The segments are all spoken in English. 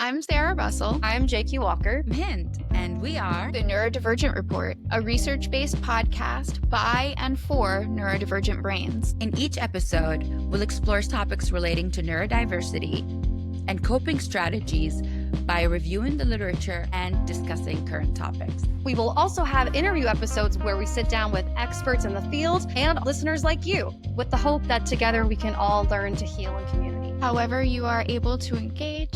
I'm Sarah Russell. I'm J.Q. Walker. Mint, and we are The Neurodivergent Report, a research-based podcast by and for neurodivergent brains. In each episode, we'll explore topics relating to neurodiversity and coping strategies by reviewing the literature and discussing current topics. We will also have interview episodes where we sit down with experts in the field and listeners like you, with the hope that together we can all learn to heal in community. However you are able to engage,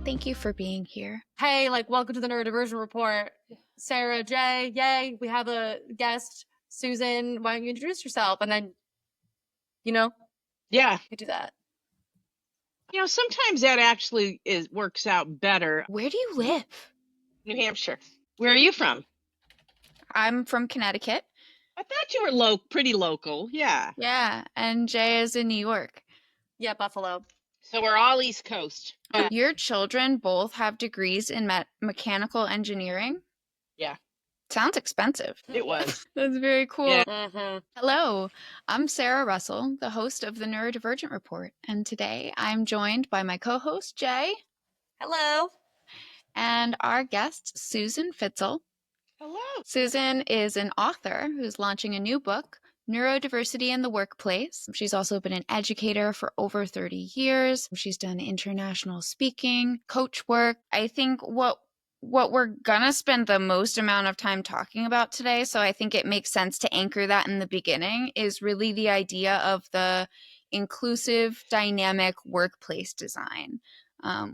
thank you for being here. Hey, welcome to the Neurodivergent Report. Sarah, Jay, yay, we have a guest. Susan, why don't you introduce yourself? And then, Yeah. you could do that. Sometimes that actually works out better. Where do you live? New Hampshire. Where are you from? I'm from Connecticut. I thought you were pretty local. Yeah. Yeah, and Jay is in New York. Yeah, Buffalo. So we're all East Coast. Your children both have degrees in mechanical engineering? Yeah. Sounds expensive. It was. That's very cool. Yeah. Mm-hmm. Hello, I'm Sarah Russell, the host of the Neurodivergent Report, and today I'm joined by my co-host, Jay, Hello. and our guest, Susan Fitzell. Hello. Susan is an author who's launching a new book, Neurodiversity in the Workplace. She's also been an educator for over 30 years. She's done international speaking, coach work. I think what we're gonna spend the most amount of time talking about today, so I think it makes sense to anchor that in the beginning, is really the idea of the inclusive, dynamic workplace design,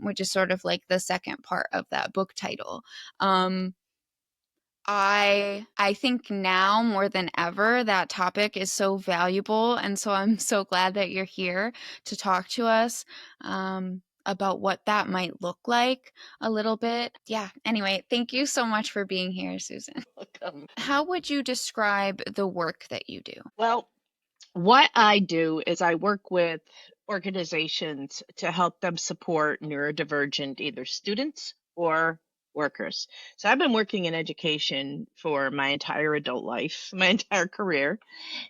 which is sort of like the second part of that book title. I think now more than ever that topic is so valuable, and so I'm so glad that you're here to talk to us about what that might look like a little bit. Yeah, anyway, thank you so much for being here, Susan. Welcome. How would you describe the work that you do? Well, what I do is I work with organizations to help them support neurodivergent either students or workers. So I've been working in education for my entire adult life, my entire career,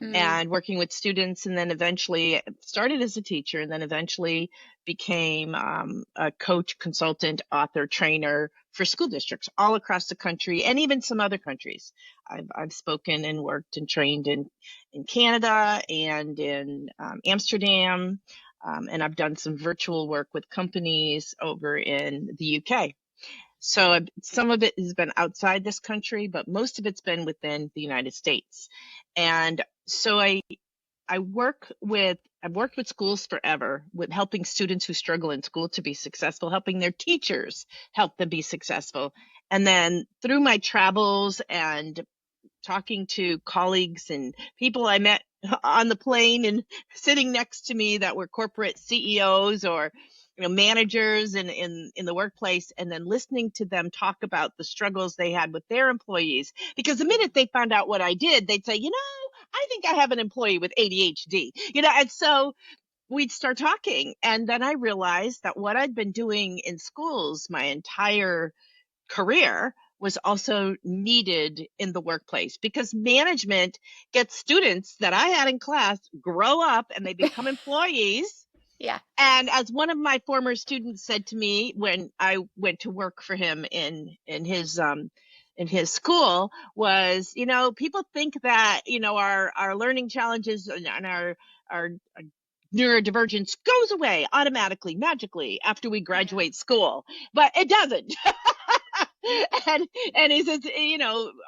and working with students, and then eventually started as a teacher, and then eventually became a coach, consultant, author, trainer for school districts all across the country and even some other countries. I've spoken and worked and trained in Canada and in Amsterdam, and I've done some virtual work with companies over in the UK. So some of it has been outside this country, but most of it's been within the United States. And so I've worked with schools forever, with helping students who struggle in school to be successful, helping their teachers help them be successful. And then through my travels and talking to colleagues and people I met on the plane and sitting next to me that were corporate CEOs or managers in the workplace, and then listening to them talk about the struggles they had with their employees. Because the minute they found out what I did, they'd say, I think I have an employee with ADHD, and so we'd start talking. And then I realized that what I'd been doing in schools my entire career was also needed in the workplace, because management gets students that I had in class grow up and they become employees. Yeah. And as one of my former students said to me when I went to work for him in his school was, people think that, our learning challenges and our neurodivergence goes away automatically, magically after we graduate school, but it doesn't. and he says,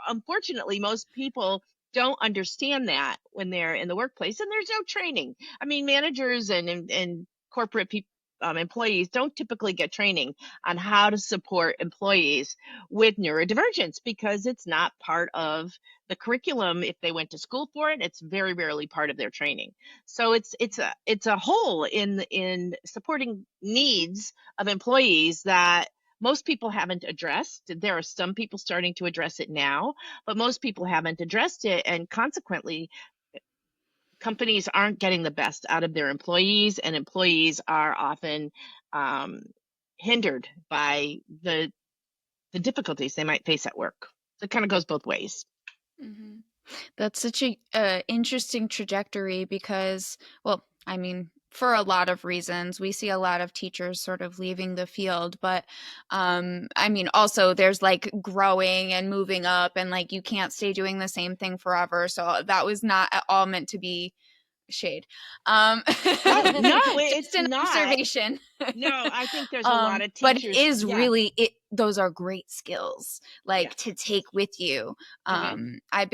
unfortunately, most people don't understand that when they're in the workplace, and there's no training. I mean, managers and corporate employees don't typically get training on how to support employees with neurodivergence, because it's not part of the curriculum. If they went to school for it, it's very rarely part of their training. So it's a hole in supporting needs of employees that most people haven't addressed. There are some people starting to address it now, but most people haven't addressed it. And consequently, companies aren't getting the best out of their employees, and employees are often hindered by the difficulties they might face at work. So it kind of goes both ways. Mm-hmm. That's such a interesting trajectory because, well, I mean, for a lot of reasons. We see a lot of teachers sort of leaving the field, but I mean, also there's like growing and moving up, and like you can't stay doing the same thing forever. So that was not at all meant to be shade. Oh, no, Just it's an not. observation. No, I think there's a lot of But it teachers. is Yeah. really those are great skills like to Yes. take with you. Hmm. I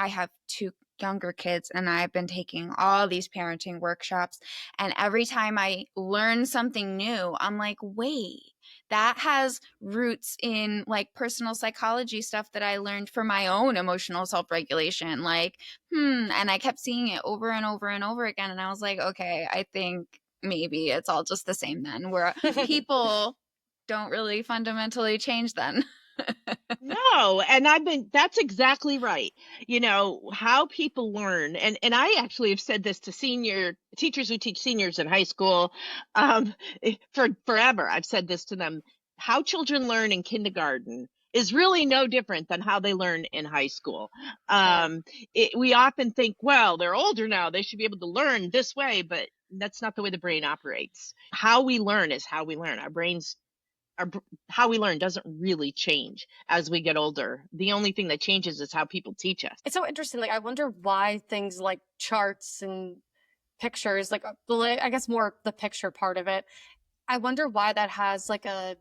have two younger kids, and I've been taking all these parenting workshops, and every time I learn something new, I'm like, wait, that has roots in like personal psychology stuff that I learned for my own emotional self-regulation. Like, and I kept seeing it over and over and over again, and I was like, okay, I think maybe it's all just the same then, where people don't really fundamentally change then. No, and that's exactly right. How people learn. And I actually have said this to senior teachers who teach seniors in high school, for forever. I've said this to them. How children learn in kindergarten is really no different than how they learn in high school. Yeah. We often think, well, they're older now, they should be able to learn this way, but that's not the way the brain operates. How we learn is how we learn. Our brains how we learn doesn't really change as we get older. The only thing that changes is how people teach us. It's so interesting. Like, I wonder why things like charts and pictures, like, I guess more the picture part of it. I wonder why that has like a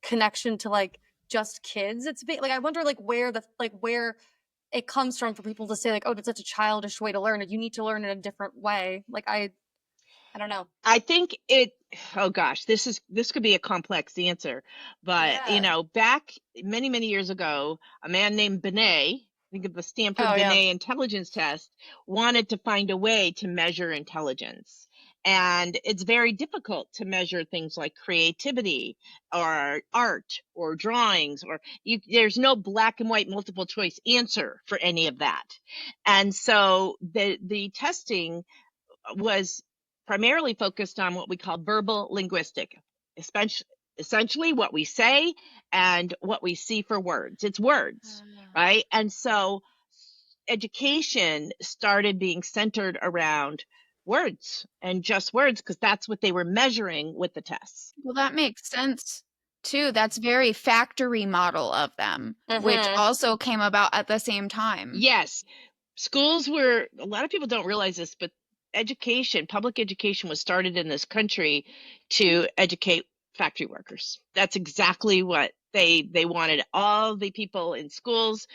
connection to like just kids. Like, I wonder like where it comes from for people to say like, oh, that's such a childish way to learn, or you need to learn in a different way. Like, I don't know. I think oh gosh, this could be a complex answer, but Yeah. back many, many years ago, a man named Binet, think of the Stanford Oh yeah. Binet intelligence test, wanted to find a way to measure intelligence. And it's very difficult to measure things like creativity or art or drawings, or there's no black and white multiple choice answer for any of that. And so the testing was primarily focused on what we call verbal linguistic, essentially what we say and what we see for words. It's words, right? And so education started being centered around words and just words because that's what they were measuring with the tests. Well, that makes sense too. That's very factory model of them, which Mm-hmm. also came about at the same time. Yes, a lot of people don't realize this, but public education was started in this country to educate factory workers. That's exactly what they wanted all the people in schools.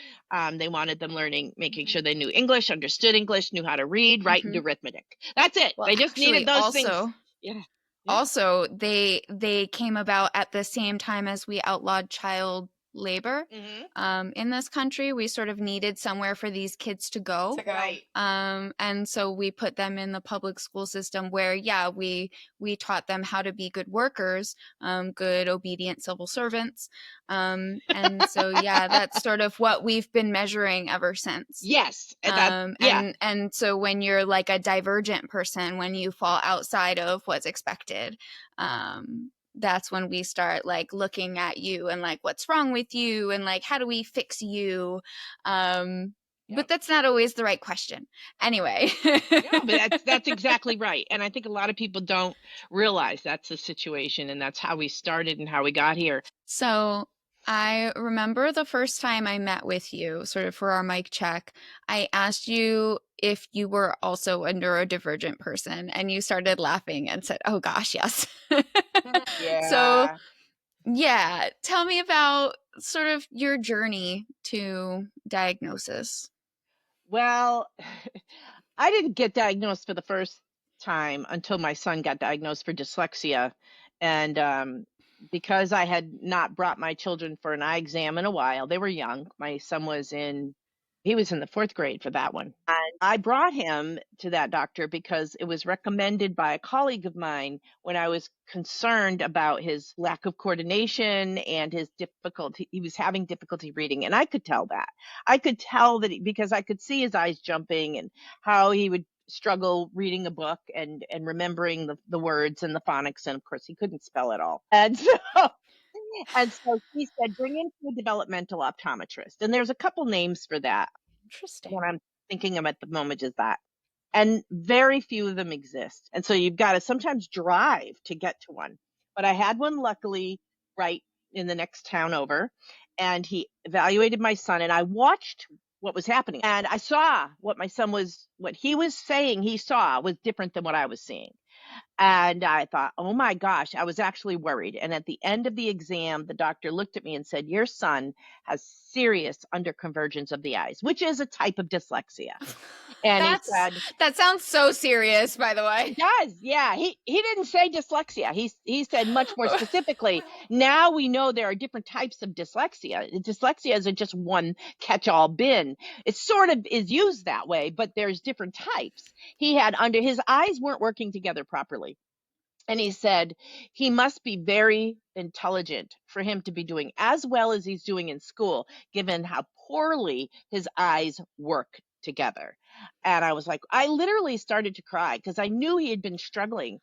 They wanted them learning, making sure they knew English, understood English, knew how to read, write, and Hmm. do arithmetic. That's it. Well, They just needed actually, those things. Yeah. Yeah. also they came about at the same time as we outlawed child labor. Hmm. In this country, we sort of needed somewhere for these kids to go. To go. Right. And so we put them in the public school system where, yeah, we taught them how to be good workers, good, obedient civil servants. And so, yeah, that's sort of what we've been measuring ever since. Yes. Yeah. And so when you're like a divergent person, when you fall outside of what's expected, that's when we start like looking at you and like, what's wrong with you? And like, how do we fix you? But that's not always the right question. Anyway. Yeah, but that's exactly right. And I think a lot of people don't realize that's the situation and that's how we started and how we got here. So I remember the first time I met with you, sort of for our mic check, I asked you if you were also a neurodivergent person, and you started laughing and said, oh gosh, yes. So Yeah. yeah, tell me about sort of your journey to diagnosis. Well, I didn't get diagnosed for the first time until my son got diagnosed for dyslexia. And because I had not brought my children for an eye exam in a while, they were young. My son he was in the fourth grade for that one. And I brought him to that doctor because it was recommended by a colleague of mine when I was concerned about his lack of coordination and his difficulty. He was having difficulty reading. And I could tell that. I could tell that because I could see his eyes jumping and how he would struggle reading a book and remembering the words and the phonics. And of course, he couldn't spell it all. And so he said, bring in to a developmental optometrist. And there's a couple names for that. Interesting. What I'm thinking of at the moment is that. and very few of them exist. And so you've got to sometimes drive to get to one. But I had one luckily right in the next town over, and he evaluated my son, and I watched what was happening. And I saw what he was saying he saw was different than what I was seeing. And I thought, oh my gosh, I was actually worried. And at the end of the exam, the doctor looked at me and said, your son has serious underconvergence of the eyes, which is a type of dyslexia. And he said, That sounds so serious, by the way. it does. Yeah. He didn't say dyslexia. He said much more specifically, now we know there are different types of dyslexia. Dyslexia isn't just one catch-all bin. It sort of is used that way, but there's different types. He had his eyes weren't working together properly. And he said he must be very intelligent for him to be doing as well as he's doing in school, given how poorly his eyes work together. And I was like, I literally started to cry because I knew he had been struggling.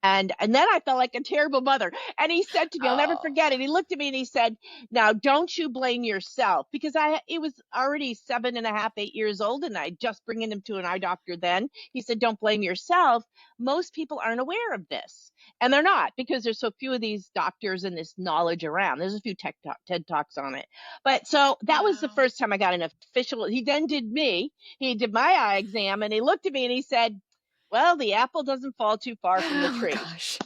And then I felt like a terrible mother. And he said to me, I'll never Oh. forget it. He looked at me and he said, now don't you blame yourself, because it was already 7.5, 8 years old, and I just bringing him to an eye doctor then. He said, don't blame yourself. Most people aren't aware of this. And they're not, because there's so few of these doctors and this knowledge around. There's a few TED Talks on it. But so that was the Wow. first time I got an official. He then did he did my eye exam, and he looked at me and he said, well, the apple doesn't fall too far from the Oh, tree. gosh.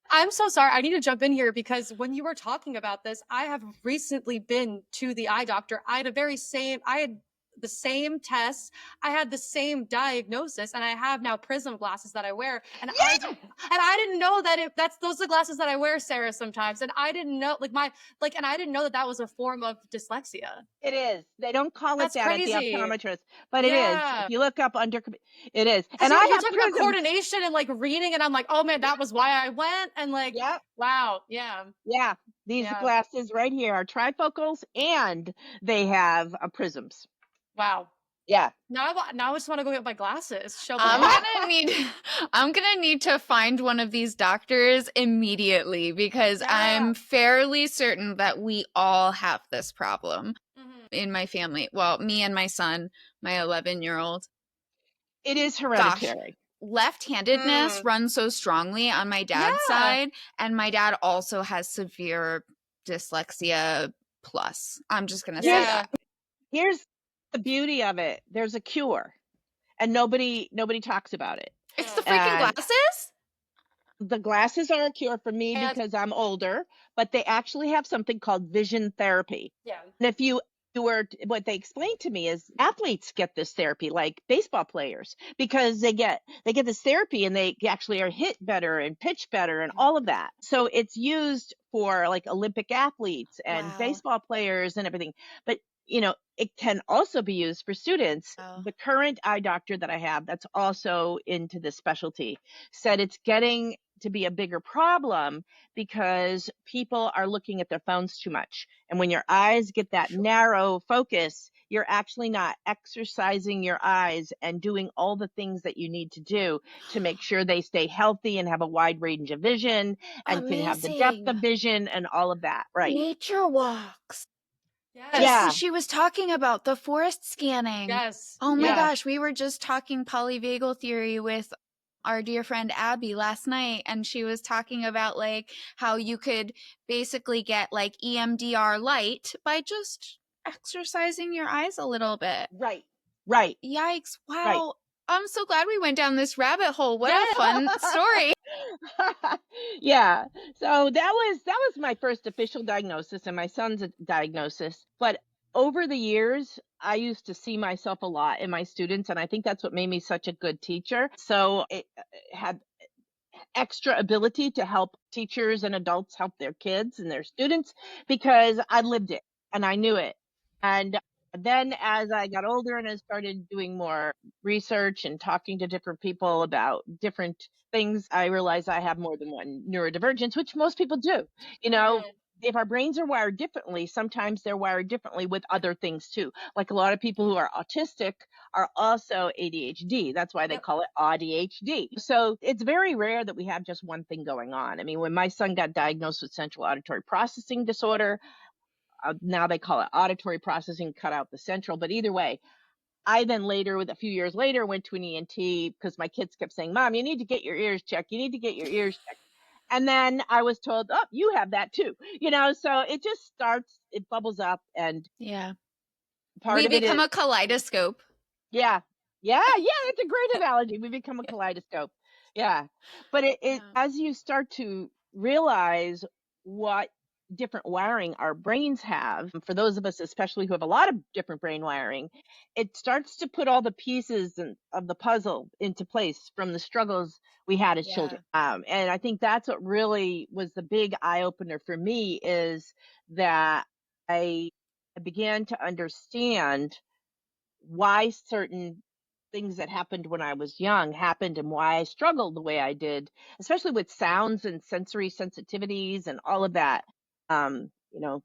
I'm so sorry. I need to jump in here because when you were talking about this, I have recently been to the eye doctor. I had the same tests. I had the same diagnosis, and I have now prism glasses that I wear. And I didn't know that those are the glasses that I wear, Sarah, sometimes. And I didn't know and I didn't know that was a form of dyslexia. It is. They don't call That's it that crazy. at the optometrist, but it is. Yeah. If you look up it is. Because And I you're have talking about prism. coordination and like reading, and I'm like, oh man, that was why I went. And like, Yep. wow, yeah. Yeah. These Yeah. glasses right here are trifocals, and they have prisms. Wow. Yeah. Now I just want to go get my glasses. Show them I'm off. gonna need to find one of these doctors immediately, because Yeah. I'm fairly certain that we all have this problem Mhm. in my family. Well, me and my son, my 11-year-old. It is hereditary. Left-handedness runs so strongly on my dad's Yeah. side, and my dad also has severe dyslexia plus. I'm just gonna say Yeah. that. Here's the beauty of it. There's a cure, and nobody talks about it. It's the freaking And glasses? the glasses are a cure for me And- because I'm older, but they actually have something called vision therapy. Yeah. And if you were, what they explained to me is athletes get this therapy, like baseball players, because they get this therapy and they actually are hit better and pitch better and all of that. So it's used for like Olympic athletes and Wow. baseball players and everything. But it can also be used for students. Wow. The current eye doctor that I have that's also into this specialty said it's getting to be a bigger problem because people are looking at their phones too much. And when your eyes get that narrow focus, you're actually not exercising your eyes and doing all the things that you need to do to make sure they stay healthy and have a wide range of vision and can have the depth of Amazing. vision and all of that. Right. Nature walks. Yes. Yeah. She was talking about the forest scanning. Yes. Oh my Yeah. gosh, we were just talking polyvagal theory with our dear friend Abby last night, and she was talking about like how you could basically get like EMDR light by just exercising your eyes a little bit. Right. Right. Yikes. Wow. Right. I'm so glad we went down this rabbit hole. What Yes. a fun story. Yeah. So that was my first official diagnosis and my son's diagnosis. But over the years, I used to see myself a lot in my students, and I think that's what made me such a good teacher. So it had extra ability to help teachers and adults help their kids and their students because I lived it and I knew it. And then as I got older and I started doing more research and talking to different people about different things, I realized I have more than one neurodivergence, which most people do. If our brains are wired differently, sometimes they're wired differently with other things too. Like a lot of people who are autistic are also ADHD. That's why they call it ADHD. So it's very rare that we have just one thing going on. I mean, when my son got diagnosed with central auditory processing disorder, now they call it auditory processing, cut out the central, but either way, I then later, with a few years later, went to an ENT because my kids kept saying, "Mom, you need to get your ears checked. You need to get your ears checked." And then I was told, "Oh, you have that too." So it just starts, it bubbles up, and Yeah. part We of it become is, a kaleidoscope. yeah. Yeah, yeah, that's a great analogy. We become a kaleidoscope. Yeah. But it Yeah. as you start to realize what different wiring our brains have, for those of us especially who have a lot of different brain wiring, it starts to put all the pieces of the puzzle into place from the struggles we had as Yeah. children. And I think that's what really was the big eye opener for me, is that I I began to understand why certain things that happened when I was young happened, and why I struggled the way I did, especially with sounds and sensory sensitivities and all of that. And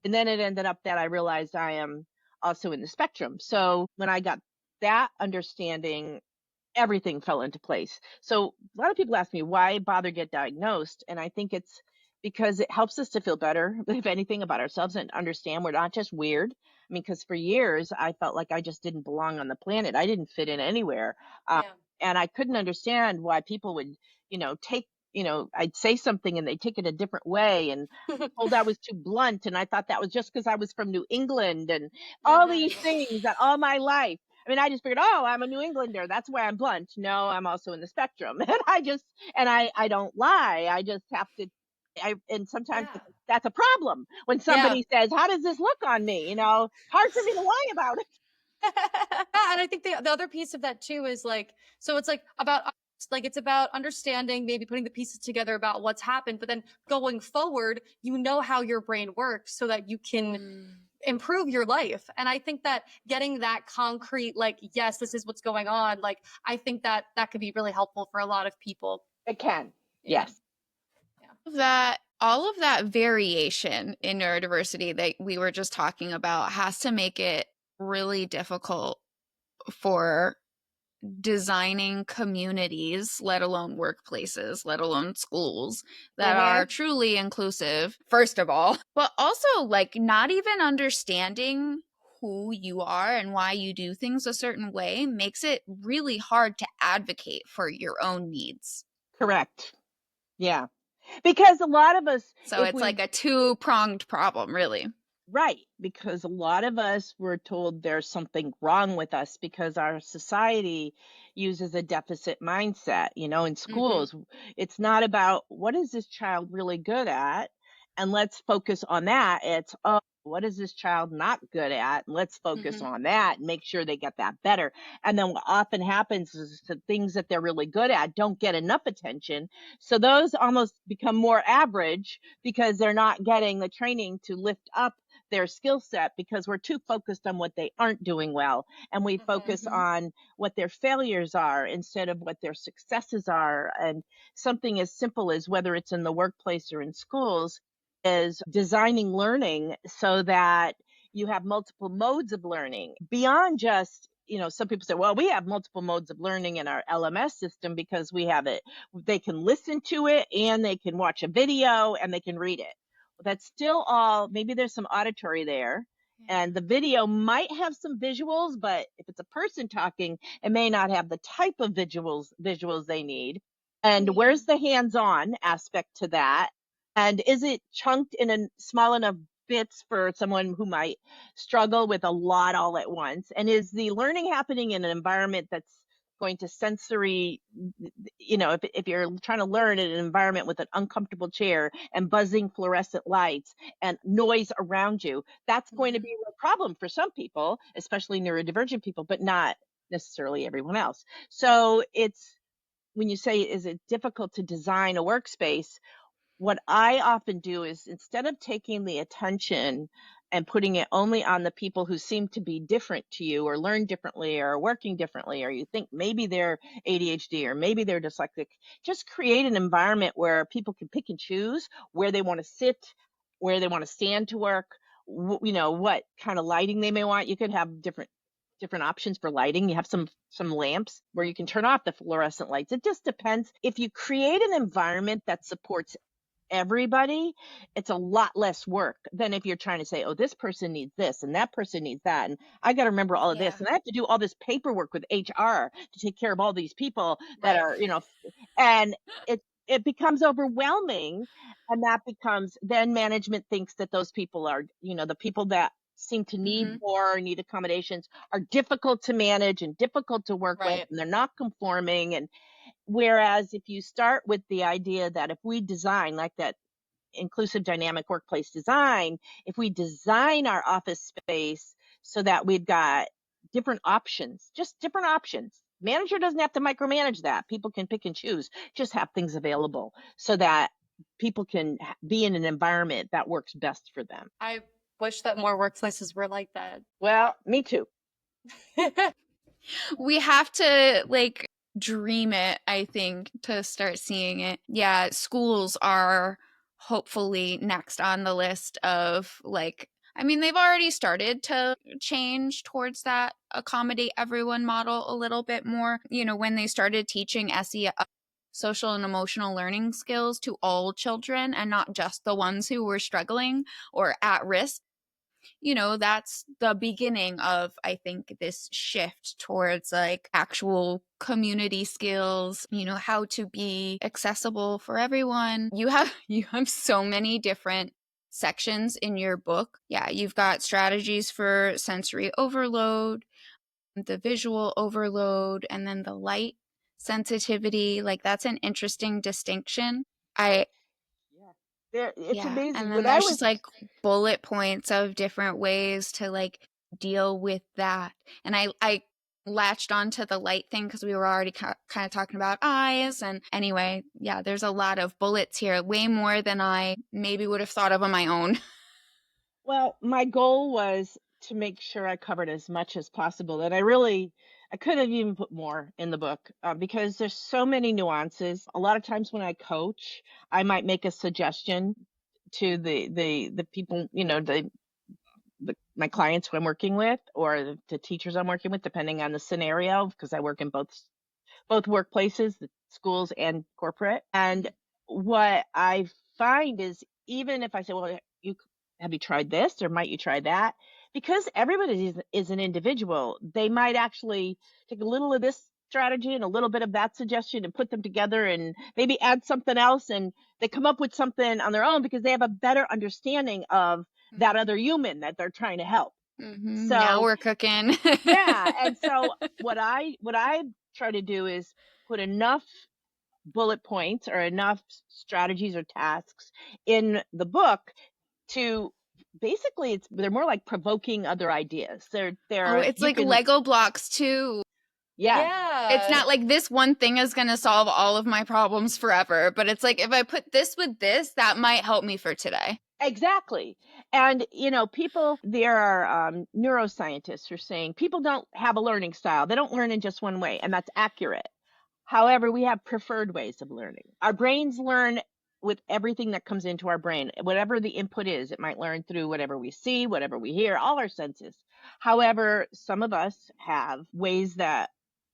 then it ended up that I realized I am also in the spectrum. So when I got that understanding, everything fell into place. So a lot of people ask me, why bother get diagnosed? And I think it's because it helps us to feel better, if anything, about ourselves, and understand we're not just weird. I mean, because for years I felt like I just didn't belong on the planet. I didn't fit in anywhere. Um, Yeah. and I couldn't understand why people would, take, I'd say something and they take it a different way, and told I was too blunt. And I thought that was just because I was from New England, and all these Mhm. things that all my life. I mean, I just figured, oh, I'm a New Englander. That's why I'm blunt. No, I'm also in the spectrum. And I don't lie. I just have to, and sometimes Yeah. that's a problem when Yeah. somebody says, how does this look on me? Hard for me to lie about it. Yeah, and I think the other piece of that too is like, so it's like about like it's about understanding, maybe putting the pieces together about what's happened, but then going forward, you know how your brain works so that you can Mm. improve your life. And I think that getting that concrete, like, yes, this is what's going on, like, I think that that could be really helpful for a lot of people. It can. Yeah. Yes. Yeah. That all of that variation in neurodiversity that we were just talking about has to make it really difficult for designing communities, let alone workplaces, let alone schools, that are Mm-hmm. truly inclusive, first of all, but also like not even understanding who you are and why you do things a certain way makes it really hard to advocate for your own needs. Correct. Yeah. Because a lot of us, So if it's like we, a two-pronged problem, really. right, because a lot of us were told there's something wrong with us because our society uses a deficit mindset. In Mm-hmm. schools, it's not about what is this child really good at, and let's focus on that. It's, oh, what is this child not good at? And let's focus Mm-hmm. on that and make sure they get that better. And then what often happens is the things that they're really good at don't get enough attention. So those almost become more average because they're not getting the training to lift up their skill set, because we're too focused on what they aren't doing well, and we Mm-hmm. focus Mhm. on what their failures are instead of what their successes are. And something as simple as, whether it's in the workplace or in schools, is designing learning so that you have multiple modes of learning beyond just, some people say, well, we have multiple modes of learning in our LMS system because we have it, they can listen to it and they can watch a video and they can read it. That's still all, maybe there's some auditory there, and the video might have some visuals, but if it's a person talking, it may not have the type of visuals they need. And Yeah. where's the hands-on aspect to that? And is it chunked in a small enough bits for someone who might struggle with a lot all at once? And is the learning happening in an environment that's going to sensory, if you're trying to learn in an environment with an uncomfortable chair and buzzing fluorescent lights and noise around you, that's going to Mm-hmm. be a problem for some people, especially neurodivergent people, but not necessarily everyone else. So it's, when you say, is it difficult to design a workspace? What I often do is, instead of taking the attention and putting it only on the people who seem to be different to you, or learn differently, or are working differently, or you think maybe they're ADHD or maybe they're dyslexic, just create an environment where people can pick and choose where they want to sit, where they want to stand to work, what kind of lighting they may want. You could have different options for lighting. You have some lamps where you can turn off the fluorescent lights. It just depends. If you create an environment that supports everybody, it's a lot less work than if you're trying to say, oh, this person needs this and that person needs that. And I got to remember all of this. Yeah. And I have to do all this paperwork with HR to take care of all these people that Right. are, and it becomes overwhelming. And that becomes, then management thinks that those people are, the people that seem to need Mm-hmm. more, need accommodations, are difficult to manage and difficult to work with, Right. and they're not conforming. And whereas if you start with the idea that if we design like that inclusive dynamic workplace design, if we design our office space so that we've got different options, just different options. Manager doesn't have to micromanage that. People can pick and choose, just have things available so that people can be in an environment that works best for them. I wish that more workplaces were like that. Well, me too. We have to like dream it, I think, to start seeing it. Yeah, schools are hopefully next on the list of like, I mean, they've already started to change towards that accommodate everyone model a little bit more. When they started teaching SEL, social and emotional learning skills, to all children and not just the ones who were struggling or at risk. That's the beginning of, I think, this shift towards like actual community skills, how to be accessible for everyone. You have so many different sections in your book. Yeah, you've got strategies for sensory overload, the visual overload, and then the light sensitivity. Like that's an interesting distinction. It's Yeah, and amazing. then When I there's was just like bullet points of different ways to like deal with that. And I latched onto the light thing because we were already kind of talking about eyes. And anyway, yeah, there's a lot of bullets here, way more than I maybe would have thought of on my own. Well, my goal was to make sure I covered as much as possible, and I could have even put more in the book because there's so many nuances. A lot of times when I coach, I might make a suggestion to the people, my clients who I'm working with, or the teachers I'm working with, depending on the scenario, because I work in both workplaces, the schools and corporate. And what I find is, even if I say, well, you have you tried this or might you try that? Because everybody is an individual, they might actually take a little of this strategy and a little bit of that suggestion and put them together and maybe add something else, and they come up with something on their own because they have a better understanding of that other human that they're trying to help. Now So we're cooking. yeah, and so what I try to do is put enough bullet points or enough strategies or tasks in the book to basically, they're more like provoking other ideas. Oh, it's You like can, Lego blocks too. yeah, It's Yeah. not like this one thing is going to solve all of my problems forever, but it's like if I put this with this, that might help me for today. exactly. And there are neuroscientists who are saying people don't have a learning style. They don't learn in just one way, and that's accurate. However, we have preferred ways of learning. Our brains learn with everything that comes into our brain, whatever the input is. It might learn through whatever we see, whatever we hear, all our senses. However, some of us have ways that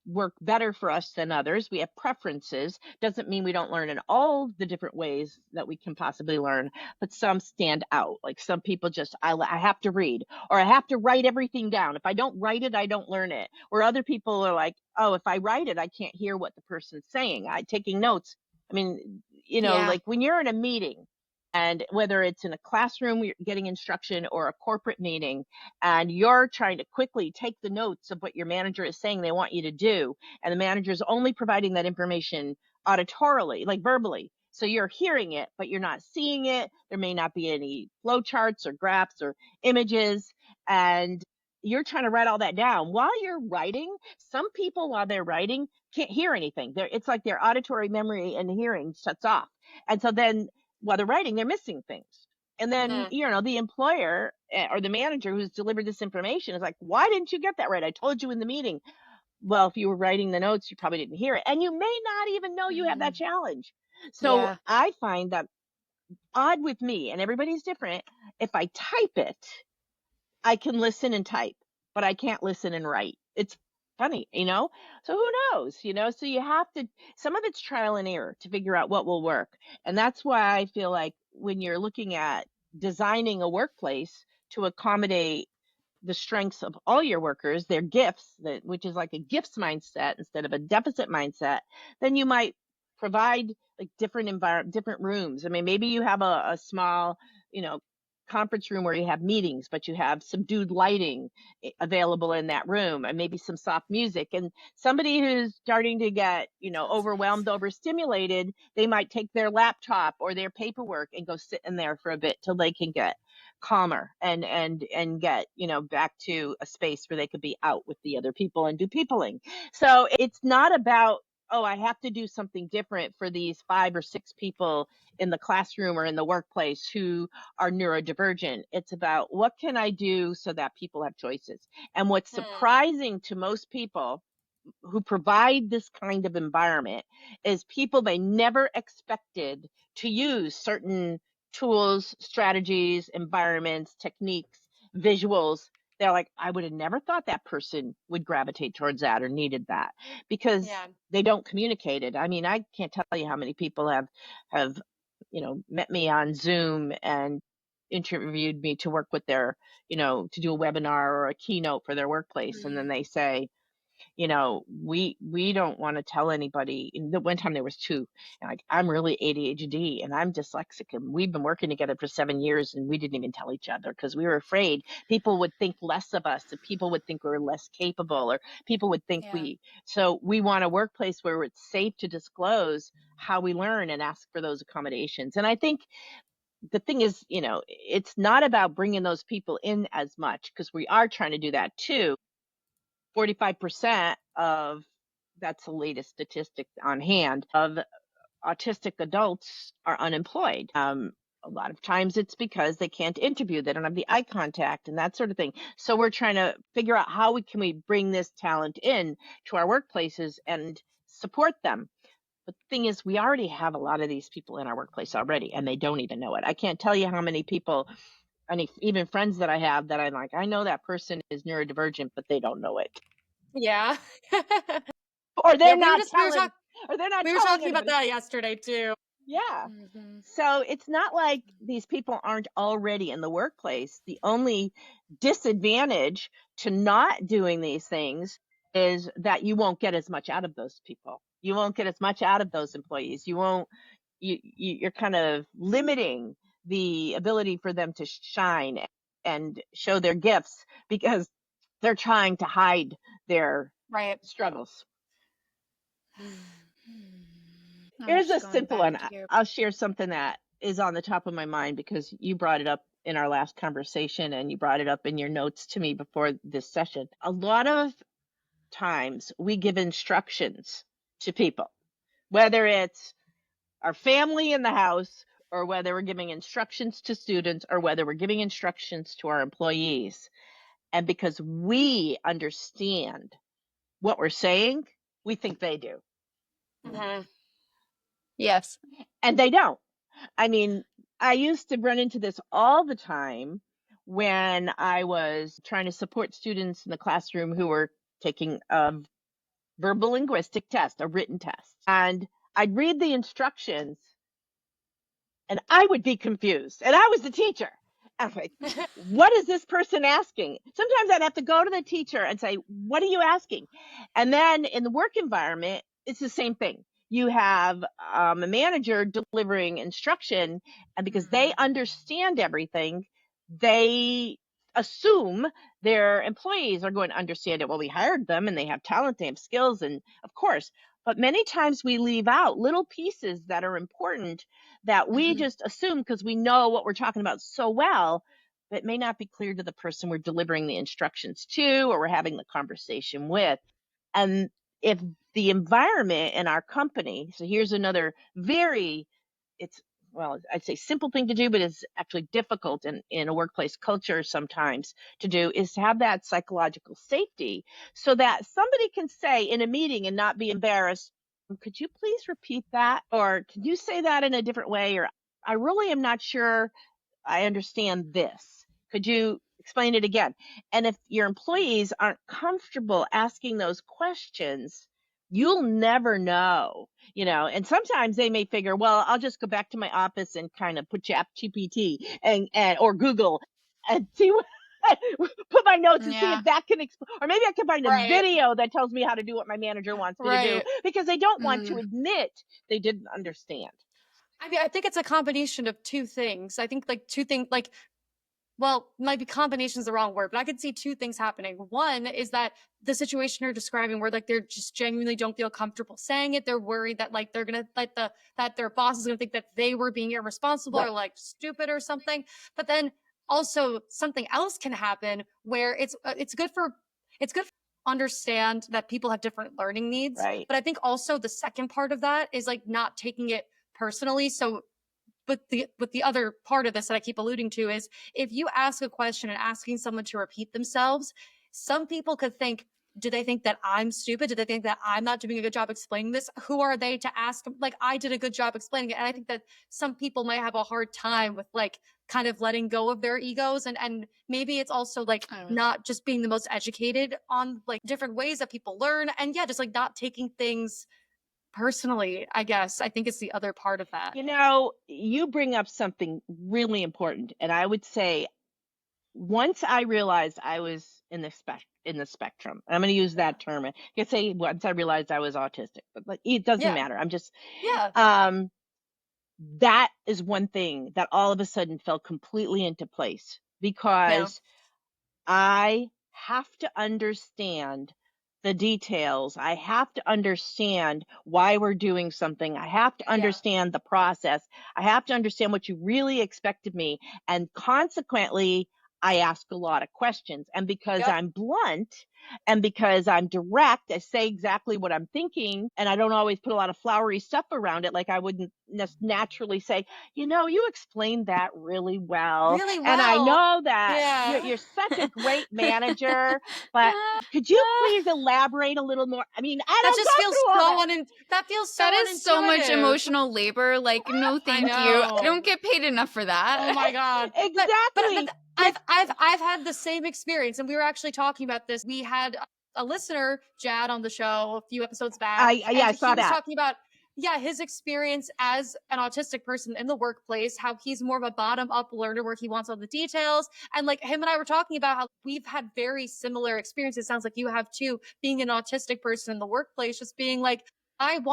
work better for us than others. We have preferences. Doesn't mean we don't learn in all the different ways that we can possibly learn, but some stand out. Like some people just, I have to read, or I have to write everything down. If I don't write it, I don't learn it. Or other people are like, oh, if I write it, I can't hear what the person's saying. Taking notes. I mean, Yeah. like when you're in a meeting, and whether it's in a classroom, you're getting instruction, or a corporate meeting, and you're trying to quickly take the notes of what your manager is saying they want you to do, and the manager is only providing that information auditorily, like verbally. So you're hearing it, but you're not seeing it. There may not be any flow charts or graphs or images. And you're trying to write all that down. While you're writing, some people, while they're writing, can't hear anything. It's like their auditory memory and hearing shuts off. And so then while they're writing, they're missing things. And then, the employer or the manager who's delivered this information is like, why didn't you get that right? I told you in the meeting. Well, if you were writing the notes, you probably didn't hear it. And you may not even know you have that challenge. So Yeah. I find that odd with me, and everybody's different. If I type it, I can listen and type, but I can't listen and write. funny, so who knows, so you have to, some of it's trial and error to figure out what will work. And that's why I feel like when you're looking at designing a workplace to accommodate the strengths of all your workers, their gifts, which is like a gifts mindset instead of a deficit mindset, then you might provide like different rooms. I mean, maybe you have a small, you know, conference room where you have meetings, but you have subdued lighting available in that room, and maybe some soft music. And somebody who's starting to get, Sounds overwhelmed, nice. overstimulated, they might take their laptop or their paperwork and go sit in there for a bit till they can get calmer and get back to a space where they could be out with the other people and do peopling. So it's not about, oh, I have to do something different for these 5 or 6 people in the classroom or in the workplace who are neurodivergent. It's about what can I do so that people have choices. And what's Hmm. surprising to most people who provide this kind of environment is people they never expected to use certain tools, strategies, environments, techniques, visuals. They're like, I would have never thought that person would gravitate towards that or needed that, because Yeah. they don't communicate it. I mean, I can't tell you how many people have met me on Zoom and interviewed me to work with their, to do a webinar or a keynote for their workplace, and then Mhm. they say, we don't want to tell anybody. And the one time there was two, and like, I'm really ADHD and I'm dyslexic, and we've been working together for 7 years, and we didn't even tell each other because we were afraid people would think less of us, and people would think we were less capable, or people would think Yeah. so we want a workplace where it's safe to disclose how we learn and ask for those accommodations. And I think the thing is, it's not about bringing those people in as much, because we are trying to do that too. 45% of, that's the latest statistic on hand, of autistic adults are unemployed. A lot of times it's because they can't interview, they don't have the eye contact and that sort of thing. So we're trying to figure out how we bring this talent in to our workplaces and support them. But the thing is, we already have a lot of these people in our workplace already, and they don't even know it. I can't tell you how many people, even friends that I have, that I'm like, I know that person is neurodivergent, but they don't know it. Yeah. Or Yeah, they're not we were telling, or they're not we were telling talking about anybody. that yesterday too. Yeah. Mhm. So it's not like these people aren't already in the workplace. The only disadvantage to not doing these things is that you won't get as much out of those people. You won't get as much out of those employees. You won't, you're kind of limiting the ability for them to shine and show their gifts because they're trying to hide their Right. struggles. I'm Here's just a going simple back one. to your. I'll share something that is on the top of my mind because you brought it up in our last conversation and you brought it up in your notes to me before this session. A lot of times we give instructions to people, whether it's our family in the house, or whether we're giving instructions to students, or whether we're giving instructions to our employees. And because we understand what we're saying, we think they do. Mhm. Yes. And they don't. I mean, I used to run into this all the time when I was trying to support students in the classroom who were taking a verbal linguistic test, a written test. And I'd read the instructions and I would be confused. And I was the teacher. I'm like, what is this person asking? Sometimes I'd have to go to the teacher and say, what are you asking? And then in the work environment, it's the same thing. You have a manager delivering instruction, and because they Mhm. understand everything, they assume their employees are going to understand it. Well, we hired them and they have talent, they have skills, and of course, but many times we leave out little pieces that are important that we Mhm. just assume because we know what we're talking about so well, that may not be clear to the person we're delivering the instructions to or we're having the conversation with. And if the environment in our company, so here's another very, it's, well, I'd say simple thing to do, but it's actually difficult in a workplace culture sometimes to do, is to have that psychological safety so that somebody can say in a meeting and not be embarrassed, could you please repeat that? Or can you say that in a different way? Or I really am not sure I understand this. Could you explain it again? And if your employees aren't comfortable asking those questions, you'll never know, and sometimes they may figure, well, I'll just go back to my office and kind of put Chat GPT and or Google and see what put my notes and see Yeah. if that can or maybe I can find a Right. video that tells me how to do what my manager wants me to do, Right. because they don't want to Mm. admit they didn't understand. I mean, I think it's a combination of two things. I think like two things, like, well, maybe combination is the wrong word, but I could see two things happening. One is that the situation you're describing where like they're just genuinely don't feel comfortable saying it. They're worried that like they're gonna like that their boss is gonna think that they were being irresponsible or Right. like stupid or something. But then also something else can happen where it's good for understand that people have different learning needs. Right. But I think also the second part of that is like not taking it personally. So but the other part of this that I keep alluding to is if you ask a question and asking someone to repeat themselves, some people could think, do they think that I'm stupid? Do they think that I'm not doing a good job explaining this? Who are they to ask? Like, I did a good job explaining it. And I think that some people might have a hard time with like kind of letting go of their egos. And maybe it's also like not just being the most educated on like different ways that people learn. And yeah, just like not taking things personally, I guess. I think it's the other part of that. You bring up something really important, and I would say once I realized I was in the spectrum, I'm going to use that term. I could say once I realized I was autistic, but like, it doesn't Yeah. matter. I'm just Yeah. that is one thing that all of a sudden fell completely into place, because I have to understand the details. I have to understand why we're doing something. I have to understand the process. I have to understand what you really expect of me. And consequently, I ask a lot of questions. And because Yep. I'm blunt and because I'm direct, I say exactly what I'm thinking. And I don't always put a lot of flowery stuff around it. Like I wouldn't naturally say, you explained that really well. Really And I well. know that Yeah. you're such a great manager, but could you please elaborate a little more? I mean, I That don't just go feels through all so that. that feels so That is so much unintuitive. emotional labor. Like, no, thank you. I know. don't get paid enough for that. Oh my God. Exactly. But I've had the same experience, and we were actually talking about this. We had a listener, Jad, on the show a few episodes back, I and saw he was that. talking about his experience as an autistic person in the workplace, how he's more of a bottom up learner where he wants all the details. And like him and I were talking about how we've had very similar experiences. Sounds like you have too, being an autistic person in the workplace, just being like, I'm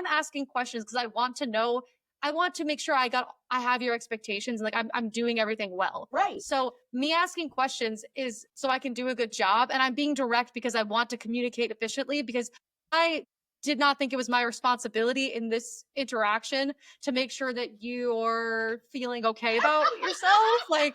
asking questions because I want to know. I want to make sure I have your expectations and like I'm doing everything well. Right. So me asking questions is so I can do a good job, and I'm being direct because I want to communicate efficiently, because I did not think it was my responsibility in this interaction to make sure that you're feeling okay about yourself. Like,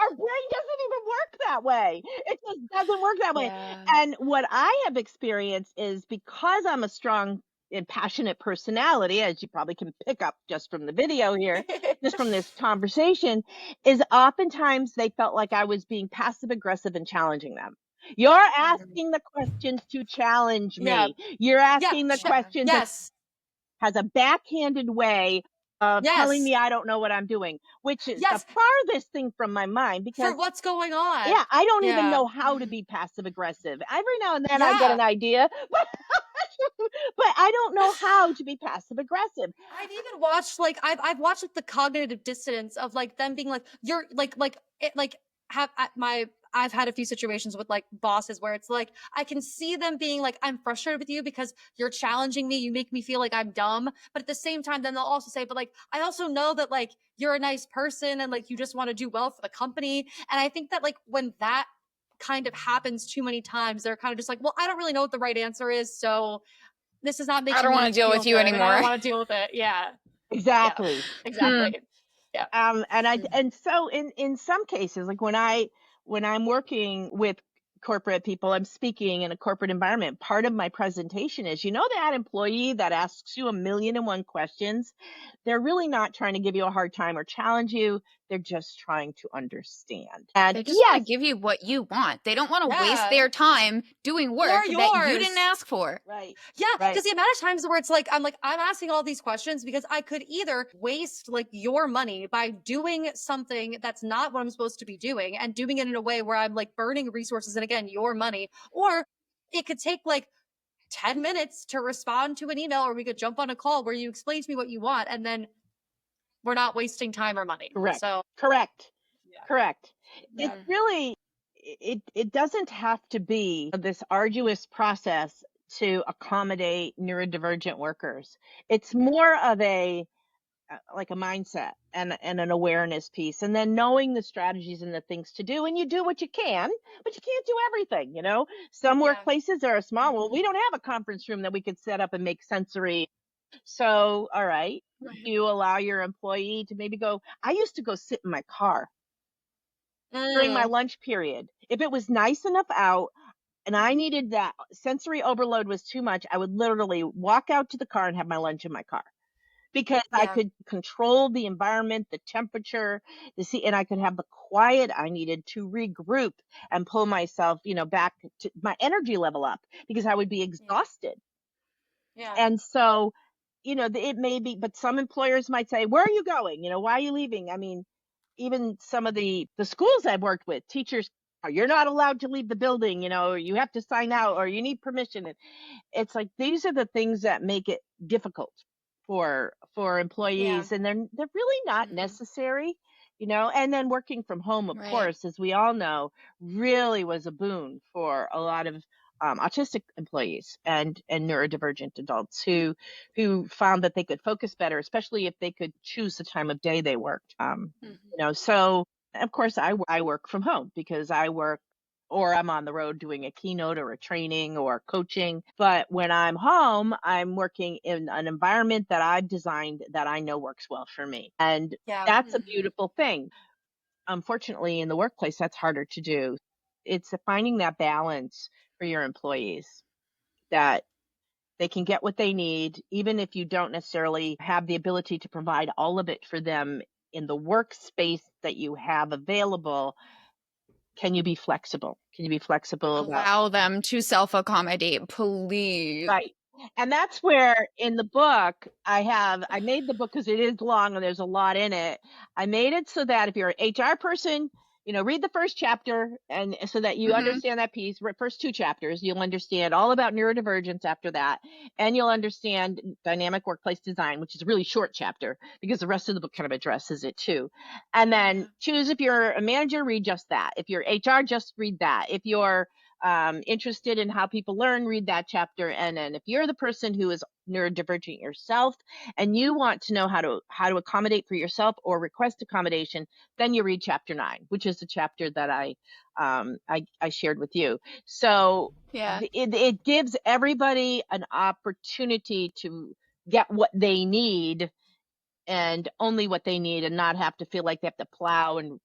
Our brain doesn't even work that way. It just doesn't work that way. Yeah. And what I have experienced is, because I'm a strong and passionate personality, as you probably can pick up just from the video here, just from this conversation, is oftentimes they felt like I was being passive aggressive and challenging them. You're asking the questions to challenge yeah, me. You're yeah, asking the questions that yes, has a backhanded way of telling yes, me I don't know what I'm doing, which is the yes, farthest thing from my mind, because for what's going on. yeah, I don't even Yeah, know how to be passive aggressive. Every now and then I get yeah. an idea, but I don't know how to be passive aggressive. I've even watched like I've watched like the cognitive dissonance of like them being like you're like it like have at my I've had a few situations with like bosses where it's like I can see them being like I'm frustrated with you because you're challenging me, you make me feel like I'm dumb, but at the same time then they'll also say but like I also know that like you're a nice person and like you just want to do well for the company. And I think that like when that kind of happens too many times, they're kind of just like, well, I don't really know what the right answer is, so this is not making I don't want me to deal feel with you good, and I anymore. don't want to deal with it. Yeah. Exactly. Exactly. Yeah. And so in some cases, like when I'm working with corporate people, I'm speaking in a corporate environment. Part of my presentation is, that employee that asks you 1,000,001 questions, they're really not trying to give you a hard time or challenge you. They're just trying to understand. And They just want yes, to give you what you want. They don't want to waste Yeah. their time doing work Or that you didn't yours. ask for. right, Yeah, right, because the amount of times where it's like, I'm asking all these questions because I could either waste like your money by doing something that's not what I'm supposed to be doing and doing it in a way where I'm like burning resources and again, your money, or it could take like 10 minutes to respond to an email, or we could jump on a call where you explain to me what you want and then we're not wasting time or money. correct, So, correct, yeah. correct. It's Yeah. really, it doesn't have to be this arduous process to accommodate neurodivergent workers. It's more of a like a mindset and an awareness piece, and then knowing the strategies and the things to do, and you do what you can, but you can't do everything. Some Yeah. workplaces are small. Well, we don't have a conference room that we could set up and make sensory. So all right, Right. you allow your employee to maybe go. I used to go sit in my car during my Mm, lunch period if it was nice enough out and I needed that sensory overload was too much. I would literally walk out to the car and have my lunch in my car because I yeah. could control the environment, the temperature, and I could have the quiet I needed to regroup and pull myself, back to my energy level up because I would be Yeah. exhausted. Yeah. And so, it may be, but some employers might say, "Where are you going? Why are you leaving?" I mean, even some of the schools I've worked with, teachers, you're not allowed to leave the building, or you have to sign out, or you need permission. It's like these are the things that make it difficult for Yeah. employees, and they're really not Mhm. necessary. And then working from home, of Right. course, as we all know, really was a boon for a lot of autistic employees and neurodivergent adults who found that they could focus better, especially if they could choose the time of day they worked. Mhm. So of course I work from home because I work or I'm on the road doing a keynote or a training or coaching. But when I'm home, I'm working in an environment that I've designed that I know works well for me. And Yeah. that's a Mhm. beautiful thing. Unfortunately, in the workplace, that's harder to do. It's finding that balance for your employees that they can get what they need, even if you don't necessarily have the ability to provide all of it for them in the workspace that you have available. Can you be flexible? Can you be flexible about Allow them to self accommodate, please. right. And that's where in the book I made the book because it is long and there's a lot in it. I made it so that if you're an HR person, read the first chapter and so that you Hmm. understand that piece, first two chapters, you'll understand all about neurodivergence after that. And you'll understand dynamic workplace design, which is a really short chapter because the rest of the book kind of addresses it too. And then Yeah. choose if you're a manager, read just that. If you're HR, just read that. If you're interested in how people learn, read that chapter. And then if you're the person who is neurodivergent yourself and you want to know how to accommodate for yourself or request accommodation, then you read chapter 9, which is the chapter that I shared with you. So Yeah. it gives everybody an opportunity to get what they need and only what they need and not have to feel like they have to plow and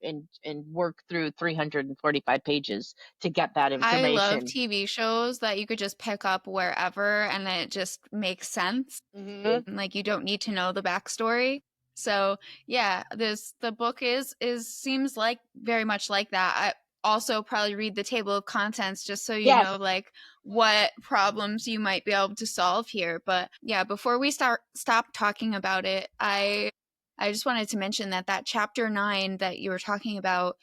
work through 345 pages to get that I love information. TV shows that you could just pick up wherever and then it just makes sense. Hmm. Like you don't need to know the backstory. So yeah, the book is seems like very much like that. I also probably read the table of contents just so you Yes. know like what problems you might be able to solve here. But yeah, before we stop talking about it, I just wanted to mention that chapter 9 that you were talking about